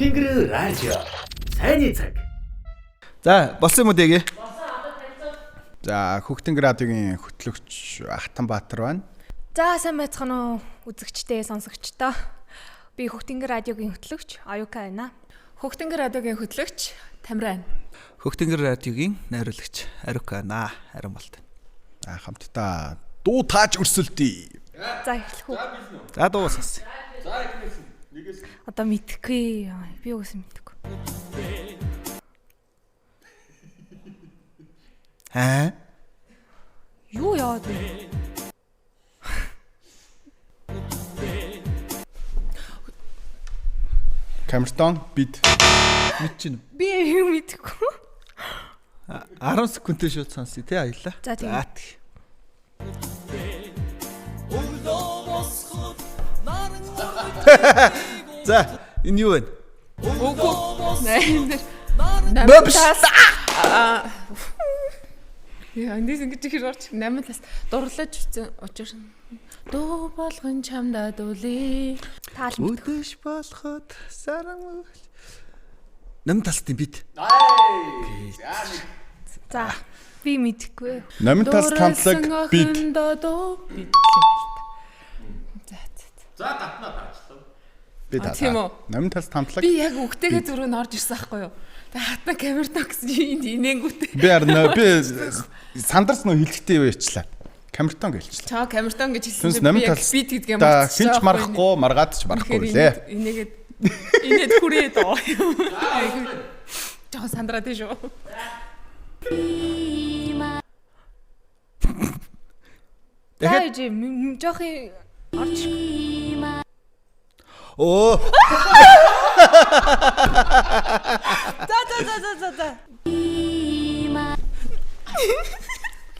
Хүүхдийн радио. Сайны цаг. За, болсон юм уу дэгээ? За, Хүүхдийн радиогийн хөтлөгч Ахтанбаатар байна. За, сайн байцгаана уу үзэгчтэй, сонсогчдоо. Би Хүүхдийн радиогийн хөтлөгч Аюка байна. Хүүхдийн радиогийн хөтлөгч Тамир байна. Хүүхдийн радиогийн найруулагч Арука байна. Харин болт. За, хамтдаа дуу тааж өрсөлдөе. За, эхлэх үү. За, дуу сонс. За эхнээс нэгээс Одоо мэдхгүй. Би үгүй мэдхгүй. Юу яад вэ? Камертон бид мэдчихэв. Би юу мэдхгүй. 10 секундтэй шууд сонсъё те аялаа. За, тийм. За, энэ юу вэ? Үгүй. Яа, эндээс ингэж ихэр орч 8 тас дурлаж үтсэн учир. Дуу болгон чамдаа дуулээ. Таал Өдөш болоход сарам. 8 талстын бид. За, би мэдхгүй. 8 талс хамтлаг бид. за татнаа таачлаа. Бид тийм үү? 8 талс хамтлаг. Би яг үгтэйгээ зүрх нь орж ирсэн байхгүй юу? Тэгээ хатна камертаа гэсэн энд инээнгүүтэй. Би сандарс нөө хилэгтэй юу ячлаа. Камертон гэлчлээ. Чаа камертон гэж хэлсэн чинь би яг бид гэдгээ Да хинч марахгүй, маргаад ч марахгүй лээ. Инээгээд инээд хүрээ доо. Жоо сандраад шүү. Дахиад жоохи орч. Оо. За.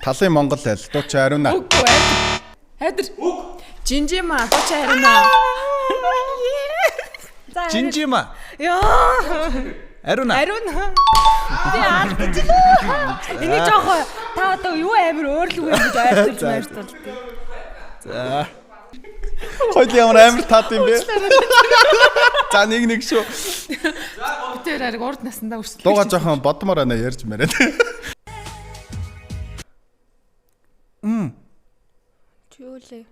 Талын Монгол айл дууч ариуна. Үгүй хайдар. Жинжима дууч ариуна. За. Жинжима. Яа. Ариуна. Би алдчихлаа. Энийг жоохоо та одоо юу амир өөрлөг юм гэж ойртуулж байртуулдаг. За. Хойл ямар амир таад юм бэ? За нэг шүү. Тэр ариг урд насандаа өрсөлдөж. Дууга жоохон бодмоор байна ярьж мээрээ. Чүүлээ.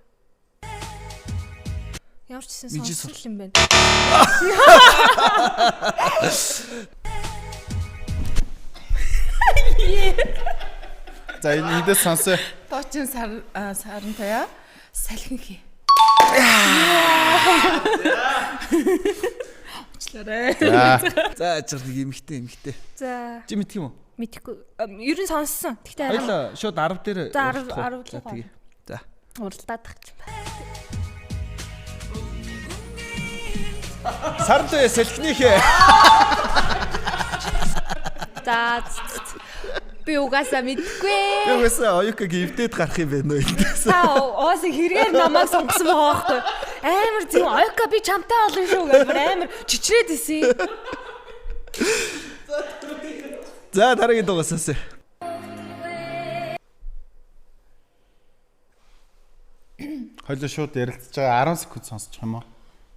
Ямар ч гэсэн сонсол юм байна. За эндээс сонсоо. Доочин сарын тоя салхин хий. За ажиг эмхтэй. За. Чи мэдх юм уу? Мэдхгүй. Ер нь сонссон. Тэгтээ Хоёлаа шууд 10 дээр. За 10 руу. За. Уралдаад тах юм байна. Сард салхинийхээ. За. Би угаасаа мэдгүй. Юугасаа оюукагийн эвдээд гарах юм байна уу эндээс. Та оос хэрэгээр намайг сонгосон байгаа байхгүй. Амар зүг оюука би чамтай олон шүү гэмээр амар чичрээд исэн. За дараагийн дуугаас сонсъё. Хоёлоо шууд ярилцж байгаа 10 секунд сонсчих юм уу?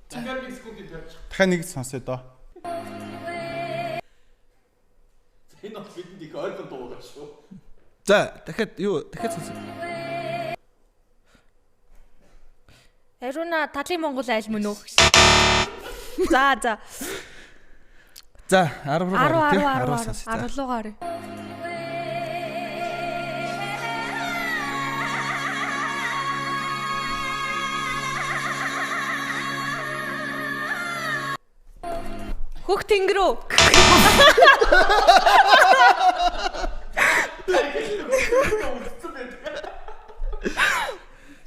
дахиад 1 секундын тавьчих. Дахиад нэг сонсъё доо. Энэ бол бидэнд их ойлгон дуугаа шүү. За дахиад сонсъё. Ариуна талын Монгол айл мөн үү? За. За 10 руу гарах тийм 10 руу гарах. Хүүхд тэнгэрүү.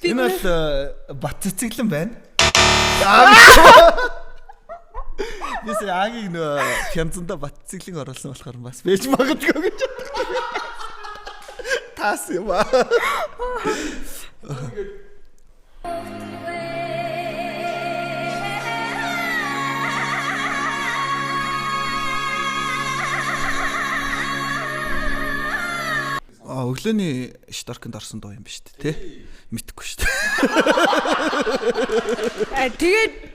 Энэ бол бат цэцэглэн байна. Бис яагийг нөө хянзанда бат цэцэглэн оруулсан болохоор бас бэж магадгүй гэж. Тас юм аа. Өглөөний шторконд орсон дуу юм ба шүү дээ, тэ? Мэдхгүй шүү дээ.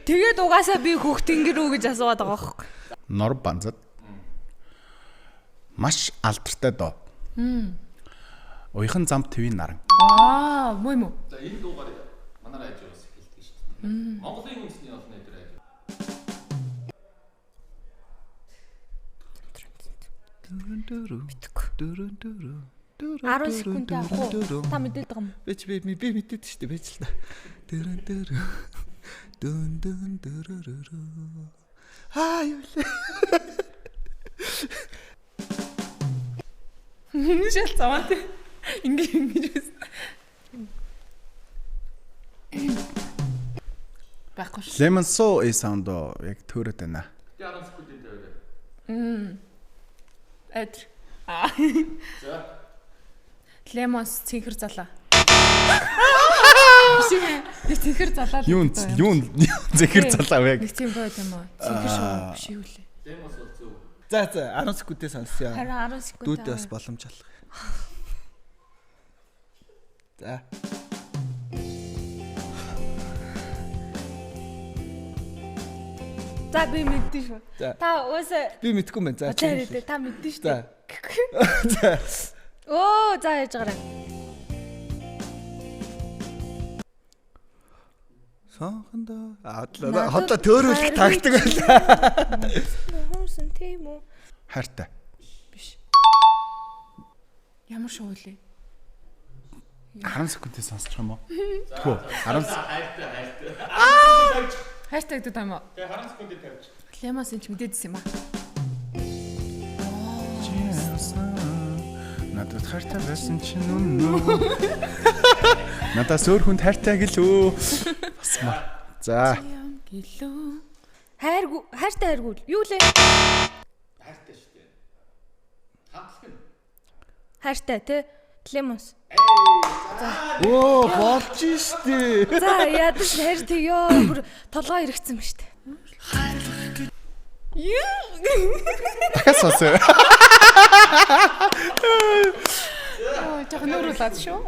Тэгээд угаасаа би хүүхд ингэрүү гэж асууад байгаа байхгүй. Нор банзад. Маш алдартай доо. Уяхан зам твийн наран. Муу юм уу? За энэ дуугаар манай радиоос хэлдэг шүү дээ. Монголын үндэсний олон найдар радио. Битгүү. 10 секунд авах уу? Та мэдээд байгаа юм уу? Би мэдээд шүү дээ. Бэж л та. Юу лээ. Шил цаваад. Ингэж үз. Баггүй шүү. Lemon so is sound яг төрөд байна. Би 10 секундын тавиад. Эд. За. Лемонс цэнхэр залаа. Би цэнхэр залаа. Юун зэхэр залаа вэ? Нэг тийм байд юм уу? Цэнхэр шүү биш юу лээ. Лемос бол зөв. За 10 секундээ сонсъё. Харин 10 секунд. Дүүдээ бас боломж алах. За. За би мэддээ шүү. Та уусаа Би мэдгүй юм байна. За. та мэддээ шүү. За. Оо за яаж гараа. Сонхондоо хотлоо төөрүүлэх тагдаг байлаа. Хөөсөн тийм үү? Хайртай. Биш. Ямар шоу лээ? 10 секундээ сонсчих юм уу? Тэгвэл 10 Хайртай. Хайртай гэдэг юм уу? Тэгээ 10 секундын тавьж. Лемонс энэ ч мэдээдсэн юм аа. Надад хайртай байсан чинь үнэн. Надад өөр хүнд хайртай гэлөө. Басмаа. За. Гэлөө. Хайртай хайргүй. Юу лээ? Хайртай шүү дээ. Хамтлаг нь. Хайртай тий? Лемонс. Оо, болж штэ. За ядаж хайр тгийо. Бүр толгой иргэцэн ба штэ. Дахиад сонсоо. Жог нууруулаад шүү.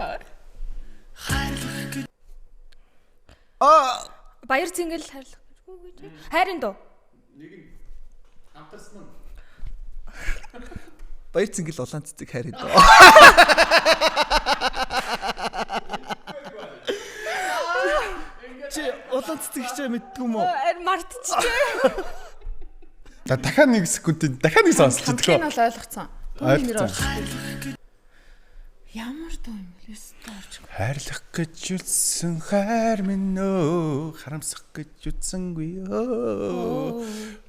Баяр цэнгэл хайрлах гэж. Хайрын дуу. Нэг нь хамтарсан нь. Баяр цэнгэл улаан цэцэг хайрын доо. Чи улаан цэцэг хичээ мэддэг юм уу? Мартчихжээ. За дахиад 1 секунд дахиад нэг сонсчихдаг. Хамтын бол ойлгоцсон. Түүний нэр Ойлгоцсон. орж. Ямар дуу юм бэ? Орж. Хайрлах гэж үтсэн хайр минь өө харамсах гэж үтсэнгүй өө.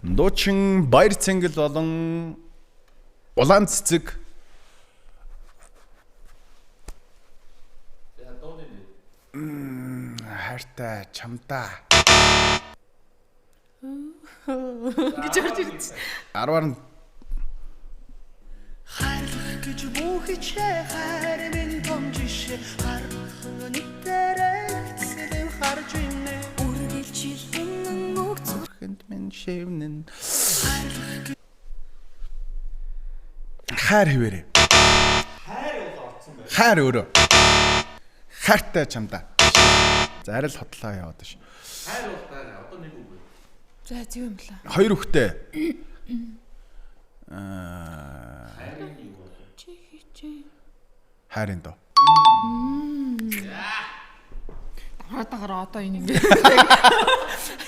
Дуучин баяр цэнгэл болон улаан цэцэг. За дууны нэр. Хайртай чамдаа. Гэж орж ирсэн. 10-аар нь хайрлах гэж бүхэж хайр минь томжишээ харах нэтэрэгцэн харж байна үргэлжил үнэн үг зүрхэнд минь шивнэн хайр хэвээрээ. Хайр бол орцсон байна. Хайр өөрөө. Хайртай чамдаа. За арай л хотлоо яваад ш. Хайр бол байна. Одоо нэг үг байна. За зөв юм лаа. 2 хүүхдээ. Хайрын юу бол? Хайрын доо. Хатагаар одоо энэ юм.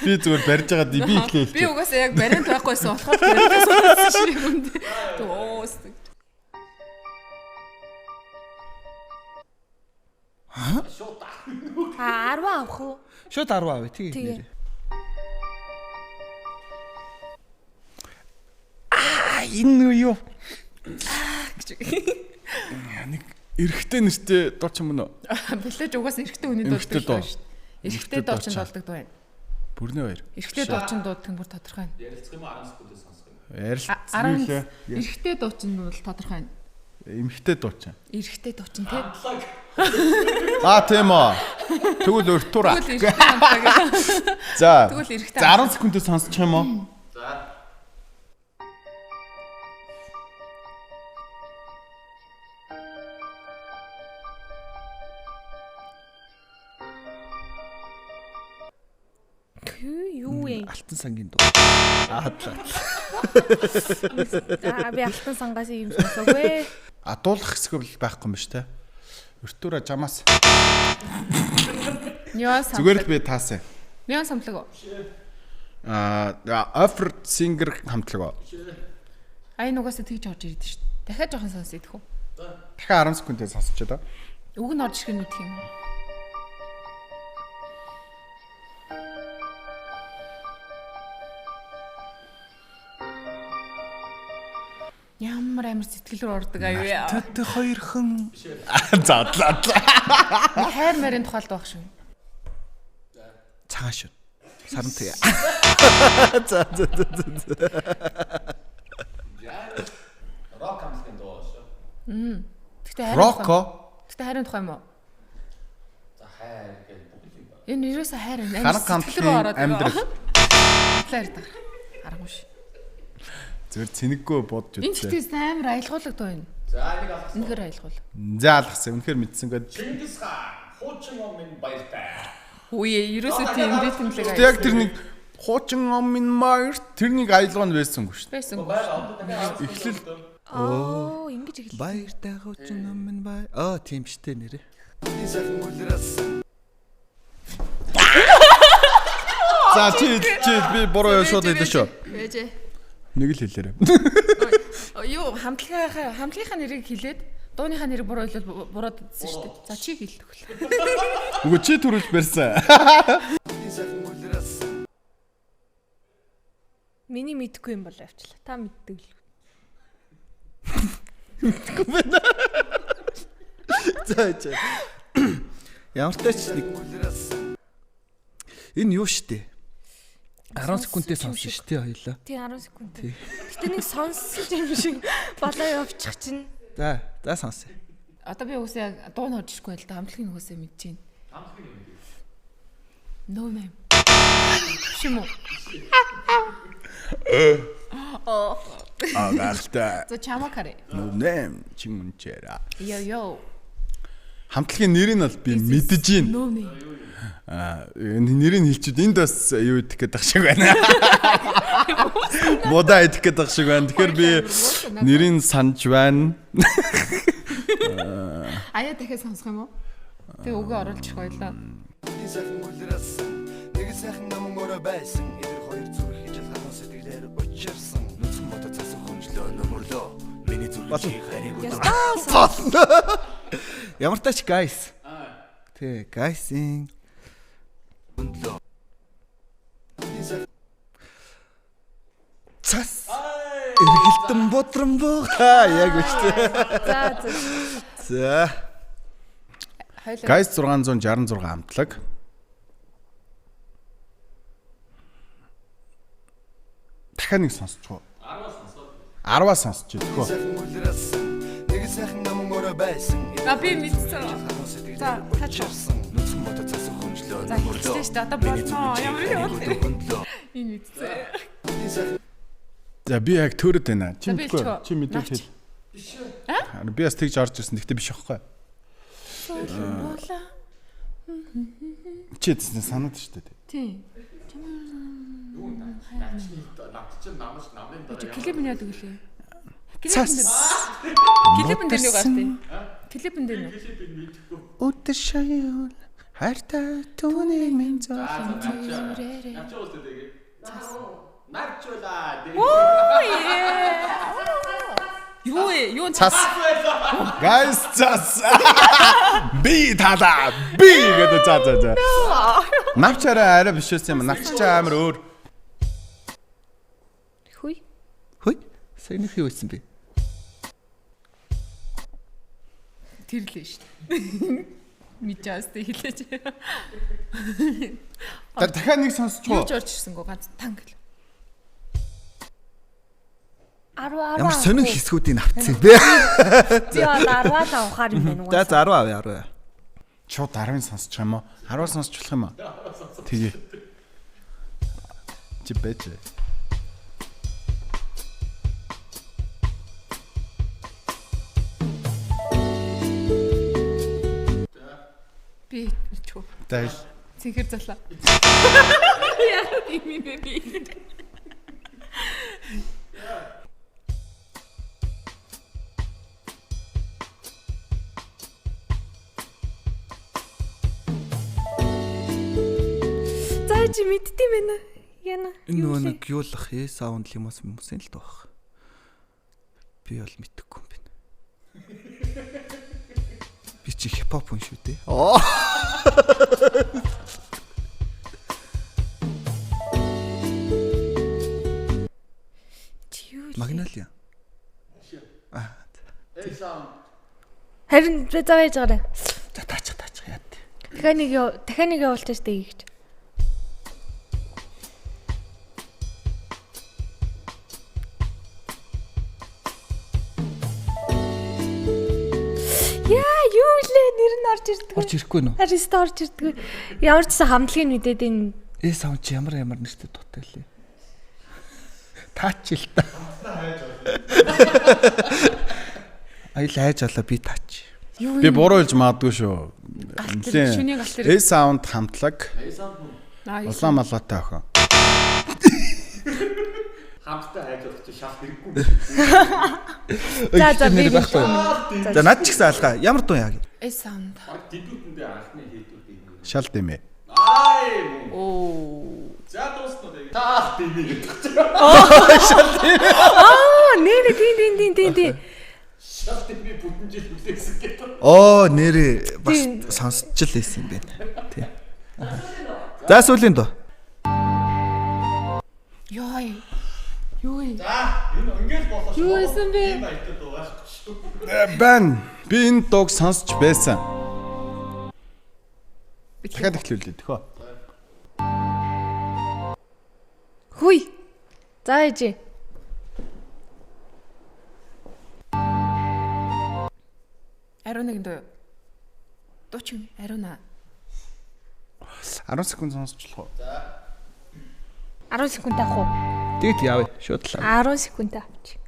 Би зүгээр барьж байгаа би ихлээ. Би угаасаа яг баринд байхгүйсэн болохоор бариндаа суусан шиг юм дэ. Тоос. Шууд 10 авах уу? Шууд 10 авъя тий. Тэгээ. Энэ юу? Нэг эрэгтэй нэртэй дууч юм уу? Билээж угаасаа эрэгтэй хүний дууддаг шүү дээ. Эрэгтэй дуучин болдог дуу байна. Бүрний 2. Эрэгтэй дуучин дууддаг бүр тодорхой байна. ярилцах юм 10 секундээ сонсох юм. Ярилцлаа. Эрэгтэй дуучин бол тодорхой байна. Эмэгтэй дууч. Эрэгтэй дуучин тий. Тийм үү. Тэгвэл өртүрэ. Тэгвэл эрэгтэй хамтаа. За. Тэгвэл эрэгтэй. За 10 секундээ сонсчих юм уу? За. Алтан сангийн дуу. Би алтан сангаас юм сонсоогүй. Дуулах хэсэг бол байхгүй юм шүү дээ. Өртөөрө жамаас. Нёс. Зүгээр л би таасан. Нёс хамтлаг уу? Offer singer хамтлаг. Ай нугасаа тэгж орж ирээд шүү дээ. Дахиад жоохон сонсоо идэх үү? Дахиад 10 секундээр сонсчоо доо. Үг нь орж ирэх нь үтх юм. Ямар амар сэтгэл рүү ордог аюу яа. Тэд хоёрхан задлаа. Хайр марын тухайлд байх шүү. Цагаан шүү. Сарантай. Рок хамтлагийн дуу шүү. Гэтэ хайр. Роко. Гэтэ хайрын тухай юм уу? За хайр гэж бүгд юм байна. Энэ ерөөсө хайр юм. Ханаг хамтлагийн амьдрал. Хайр даа. Аргагүй ш. Зүгээр цэнэггүй бодж Энэ үзье. чигтээс амар аялгуулдаг дуу юм. За нэг алгасан. Үнэхээр аялгуул. За алгасан. Үнэхээр мэдсэнгүй. Чингис хаан хуучин ном минь баяртай. Үе ерөөсө тийм ритмлэг Тэг яг тэр нэг хуучин ом минь маяр тэрнийг аялгаунд байсангүй шүү дээ. байсан. Эхлэл Оо, ингэж эхэллээ. баяртай хуучин ом минь бай. Тийм ч тэ нэрээ. За чи би буруу шууд хэлсэн шүү. Ээжээ. Нэг л хэлээрэй. Юу хамтлагийнхаа нэрийг хэлээд дууныхаа нэрийг буруу хэлвэл буруу дсэн шүү дээ. За чи хэлдэг хөл. Үгүй чи төрүүлж барьсан. Миний мэдгүй юм бол авчлаа. Та мэддэг л. За. Ямар ч нэг энэ юу штэ? 10 секундээ сонсон штэ хоёлаа. Тий 10 секунд. Гэтэ нэг сонсож юм шиг балаа явчих чинь. За сонсъё. Одоо би уусаа дуу нь орж ирэхгүй л да хамтлагийн уусаа мэдэж байна. Хамтлагийн юм. No name. Шимо. Галтай. За чама карэ. Нүнэм чингүнчээраа. Йо. Хамтлагийн нэрийг бол би мэдэж байна. No name. Энэ нэрийг хэлчихэд энд бас юу идэх гээд байх шиг байна. Мода идэх гээд байх шиг байна. Тэгэхээр би нэрийг санаж байна. Аяа дахиад сонсох юм уу? Тэгээ үгээ оруулж их байлаа. Нэг сайхан ном мөрө байсан. Эдгээр хоёр зүрх хийж алхах сэтгэлээр учирсан. Нүцгэн бодож цасан хүнжлөө нөмөрлөө. Миний зүрхний харийг Ямар тач guys. Тэ guys-ийн өндлөө. цас. Эргэлтэн бодромбоо. Яг үстэй. За. Хоёлаа. Guys 666 хамтлаг. Дахиад нэг сонсчихоо. 10-аас сонсож идэх. Нэг сайхан ном мөрө байсан. Би мэдсэн. За тачсан. Нүцгэн бодож цасан хүнжлөө За хэлчихсэн шүү дээ. Одоо болно. Ямар юм. Энэ мэдсэн. За би яг төрөд байна. Чи За, би мэдгүй. хэлчихөө. Чи мэдээж хэл. Биш. Би бас тэгж орж ирсэн. Гэхдээ биш аахгүй. Буула. Чи санаад шүү дээ. Тийм. Юу нэ? Навч намш намын дараа. Клип нь яадаг үлээ. Цас. Клипэн дээр юу гартай? Клипэн дээр юу? Өдөр шаяул хайртай түүний минь зоолон. Навч уустай тэгээ. Навчулаа. Юу ээ? Юу Цас. Guys цас. Би тала. Би гэдэг за. Навчаараа арай биш байсан юм. Навч чаа амар өөр. Хүй. Сайн их юу байсан бэ? тэрлээ шүү дээ. Мижаастай хэлээч. Дахиад нэг сонсчихоо. Юу ч орж ирсэнгөө ганц танг л. 10 Ямар сонин хэсгүүдийг авцсан бэ? Би бол 10-аас авахаар юм байна уу? За 10 авъя. Чууд 10-ыг сонсчих юм уу? 10-аас сонсч болох юм уу? Тэгээ. Чи бэж. Би чүү. Дайл. Цэнхэр залаа. Яг юм би. Зааж мэддэм байна. Яна. Энэ нэг юу л ах саунд лимос хүмүүсийн л доох. Би бол мэдэхгүй юм байна. Би чи хипхоп хүн шүү дээ. Магнолиа. Харин зааж байгаа. За таач яа. Дахиад нэг явуулчих дээ гэж. Яа, юу лээ нэр нь орж ирдэг. Орж ирэхгүй нөө. Хариста орж ирдэг. Ямар ч сан хамтлагийн мэдээд энэ Саунд чи ямар нэртэй дутаа лээ. Таач л та. Аял хайж алаа би таач. Би буруу хэлж магадгүй шүү. Шүний галт дээр. Sound хамтлаг. Улаан малгайтай охин. Хамттай хайж болох чи шал хэрэггүй. за би байхгүй. За над ч гэсэн алгаа. Ямар дуу яа гэ. Саунд. Дэдүүтэндээ анхны хийдүүд. Шал дэмэ. Оо. За дуусна дээ. Таа дэмэ гэдэг чинь. нэр тийм. Шал дэмэ бүтэн жил хүлээсэн гэдэг. Нэрээ бас сонсч л байсан юм байна. Тий. За сүүлийн дуу. Йой. Юу вэ? За энэ ингээл болоо шүү. Юу исэн бэ? Энэ айтад дугааш шүү. Бан би энэ дууг сонсч байсан. Дахиад эхлүүлээ төхөө. Хүй. Зааж. Ариун нэг дуу. Дуучин ариуна. 10 секунд сонсчлох уу? 10 секунд авах уу? Тэгэд яав шууд л. 10 секунд авч.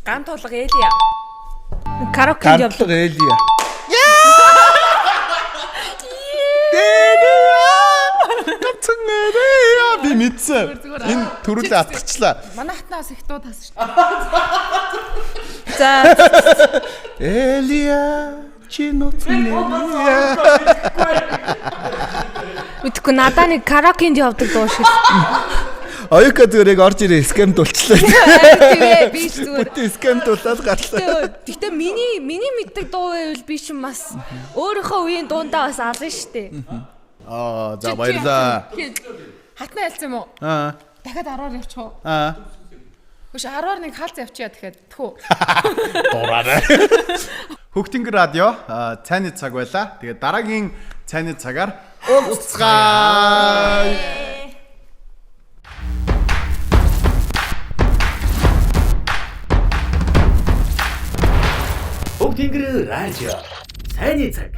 Ган тулга Элия. Караокенд явлаа. Кантлаг Элия. Би мэдсэн. Энэ төрүүлээ атгачлаа. Манай хатнаас их дуу тасан шүү. За Элия чиноцнээ. мэдгүй надаа нэг караокенд явдаг дуу шиг. Оюка зүрэг орж ирээ скем дулчлаа. Тэгээ би зүгээр. Бүтэн скем дулаад гарлаа. Гэхдээ миний мэддэг дуу байвал би ч бас өөрийнхөө үеийн дуундаа бас алан штэ. За баярлаа. Хатнаа ялсан юм уу? Дахиад 10-аар явчих уу? Хөш 10-аар нэг хаалц явчихъя дахиад. Тхүү. Дуураарай. Хөгтөнгөр радио цайны цаг байла. Тэгээд дараагийн цайны цагаар уулзцгаая. Хөгтөнгөр радио цайны цаг.